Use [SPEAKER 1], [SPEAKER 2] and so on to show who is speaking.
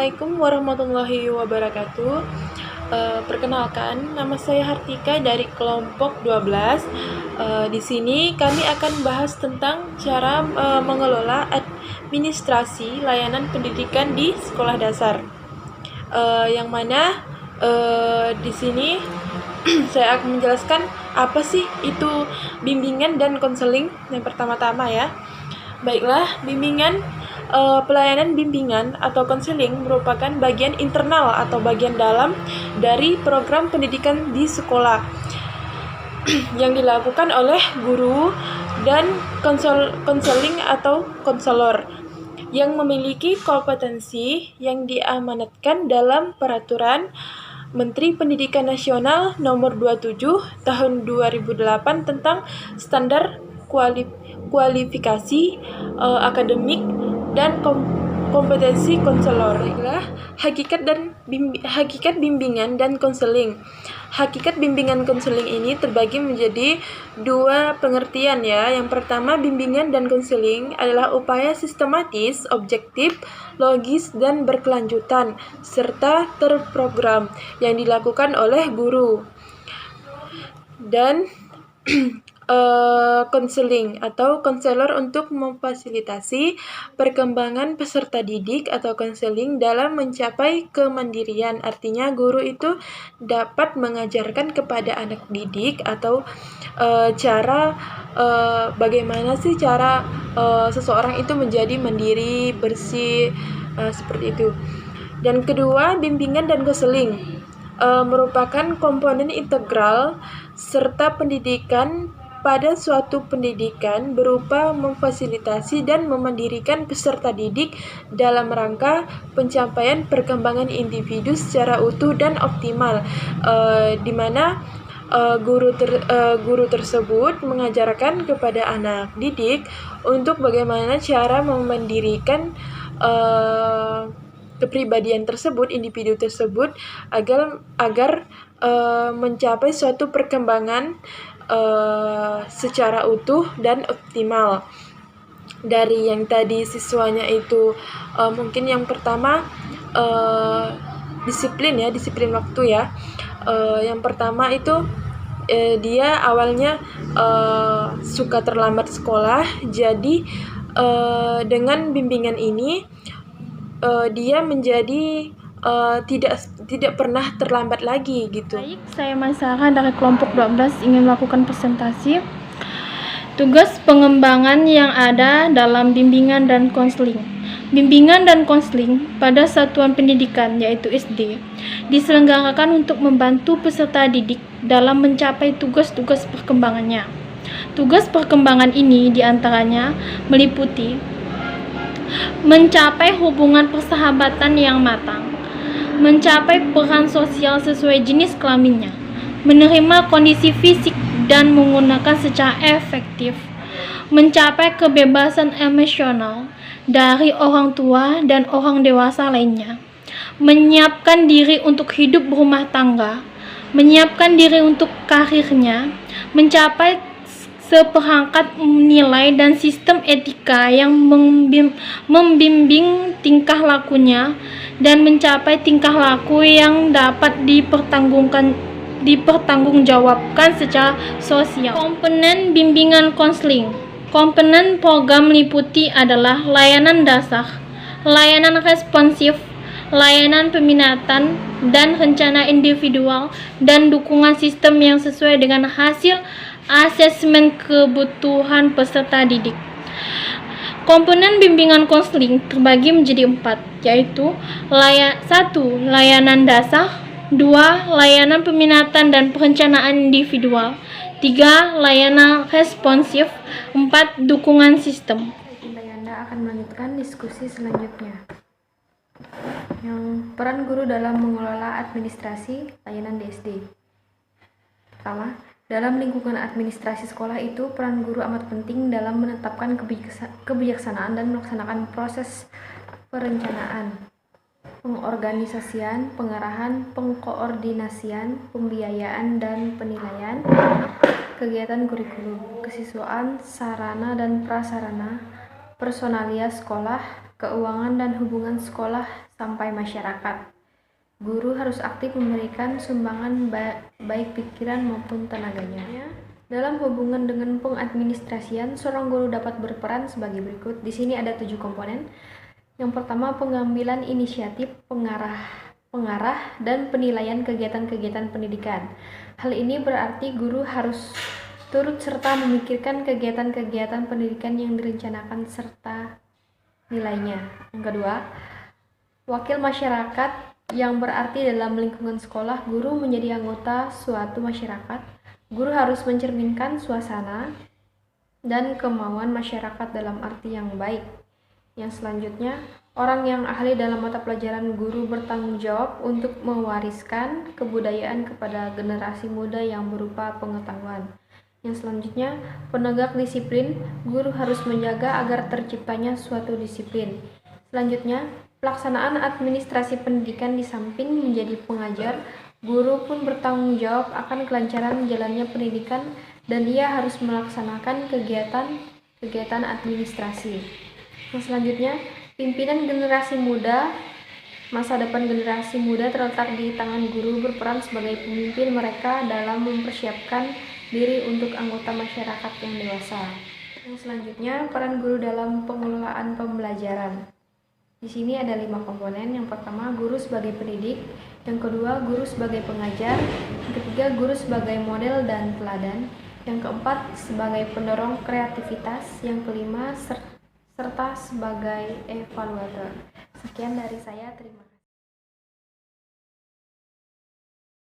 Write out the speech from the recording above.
[SPEAKER 1] Assalamualaikum warahmatullahi wabarakatuh. Perkenalkan, nama saya Hartika dari kelompok 12. Di sini kami akan bahas tentang cara mengelola administrasi layanan pendidikan di sekolah dasar. Yang mana di sini saya akan menjelaskan apa sih itu bimbingan dan konseling yang pertama-tama ya. Baiklah, pelayanan bimbingan atau konseling merupakan bagian internal atau bagian dalam dari program pendidikan di sekolah yang dilakukan oleh guru dan konseling atau konselor yang memiliki kompetensi yang diamanatkan dalam Peraturan Menteri Pendidikan Nasional Nomor 27 Tahun 2008 tentang standar kualifikasi akademik dan kompetensi konselor. Hakikat bimbingan dan konseling. Hakikat bimbingan konseling ini terbagi menjadi dua pengertian ya. Yang pertama, bimbingan dan konseling adalah upaya sistematis, objektif, logis, dan berkelanjutan, serta terprogram yang dilakukan oleh guru. Dan konseling atau konselor untuk memfasilitasi perkembangan peserta didik atau konseling dalam mencapai kemandirian. Artinya guru itu dapat mengajarkan kepada anak didik atau cara bagaimana sih cara seseorang itu menjadi mandiri, bersih, seperti itu. Dan kedua, bimbingan dan konseling merupakan komponen integral serta pendidikan pada suatu pendidikan berupa memfasilitasi dan memandirikan peserta didik dalam rangka pencapaian perkembangan individu secara utuh dan optimal, di mana guru tersebut mengajarkan kepada anak didik untuk bagaimana cara memandirikan kepribadian tersebut, individu tersebut agar mencapai suatu perkembangan secara utuh dan optimal. Dari yang tadi siswanya itu mungkin yang pertama disiplin waktu ya. Yang pertama itu dia awalnya suka terlambat sekolah, jadi dengan bimbingan ini dia menjadi tidak pernah terlambat lagi gitu.
[SPEAKER 2] Baik, saya Maisara dari kelompok 12 ingin melakukan presentasi tugas pengembangan yang ada dalam bimbingan dan konseling. Bimbingan dan konseling pada satuan pendidikan yaitu SD diselenggarakan untuk membantu peserta didik dalam mencapai tugas-tugas perkembangannya. Tugas perkembangan ini diantaranya meliputi mencapai hubungan persahabatan yang matang, mencapai peran sosial sesuai jenis kelaminnya, menerima kondisi fisik dan menggunakan secara efektif, mencapai kebebasan emosional dari orang tua dan orang dewasa lainnya, menyiapkan diri untuk hidup berumah tangga, menyiapkan diri untuk karirnya, mencapai seperangkat nilai dan sistem etika yang membimbing tingkah lakunya dan mencapai tingkah laku yang dapat dipertanggungjawabkan secara sosial. Komponen bimbingan konseling. Komponen program meliputi adalah layanan dasar, layanan responsif, layanan peminatan dan rencana individual, dan dukungan sistem yang sesuai dengan hasil asesmen kebutuhan peserta didik. Komponen bimbingan konseling terbagi menjadi 4, yaitu 1. Layanan dasar, 2. Layanan peminatan dan perencanaan individual, 3. Layanan responsif, 4. Dukungan sistem.
[SPEAKER 3] Anda akan melanjutkan diskusi selanjutnya. Yang peran guru dalam mengelola administrasi layanan di SD. Pertama, dalam lingkungan administrasi sekolah itu, peran guru amat penting dalam menetapkan kebijaksanaan dan melaksanakan proses perencanaan, pengorganisasian, pengarahan, pengkoordinasian, pembiayaan, dan penilaian kegiatan kurikulum, kesiswaan, sarana dan prasarana, personalia sekolah, keuangan dan hubungan sekolah, sampai masyarakat. Guru harus aktif memberikan sumbangan baik pikiran maupun tenaganya. Dalam hubungan dengan pengadministrasian, seorang guru dapat berperan sebagai berikut. Di sini ada 7 komponen. Yang pertama, pengambilan inisiatif, pengarah, dan penilaian kegiatan-kegiatan pendidikan. Hal ini berarti guru harus turut serta memikirkan kegiatan-kegiatan pendidikan yang direncanakan serta nilainya. Yang kedua, wakil masyarakat, yang berarti dalam lingkungan sekolah, guru menjadi anggota suatu masyarakat. Guru harus mencerminkan suasana dan kemauan masyarakat dalam arti yang baik. Yang selanjutnya, orang yang ahli dalam mata pelajaran, guru bertanggung jawab untuk mewariskan kebudayaan kepada generasi muda yang berupa pengetahuan. Yang selanjutnya, penegak disiplin, guru harus menjaga agar terciptanya suatu disiplin. Selanjutnya, pelaksanaan administrasi pendidikan. Di samping menjadi pengajar, guru pun bertanggung jawab akan kelancaran jalannya pendidikan dan ia harus melaksanakan kegiatan administrasi. Yang selanjutnya, pimpinan generasi muda. Masa depan generasi muda terletak di tangan guru, berperan sebagai pemimpin mereka dalam mempersiapkan diri untuk anggota masyarakat yang dewasa. Yang selanjutnya, peran guru dalam pengelolaan pembelajaran. Di sini ada 5 komponen. Yang pertama, guru sebagai pendidik. Yang kedua, guru sebagai pengajar. Yang ketiga, guru sebagai model dan teladan. Yang keempat, sebagai pendorong kreativitas. Yang kelima, serta sebagai evaluator. Sekian dari saya, terima kasih.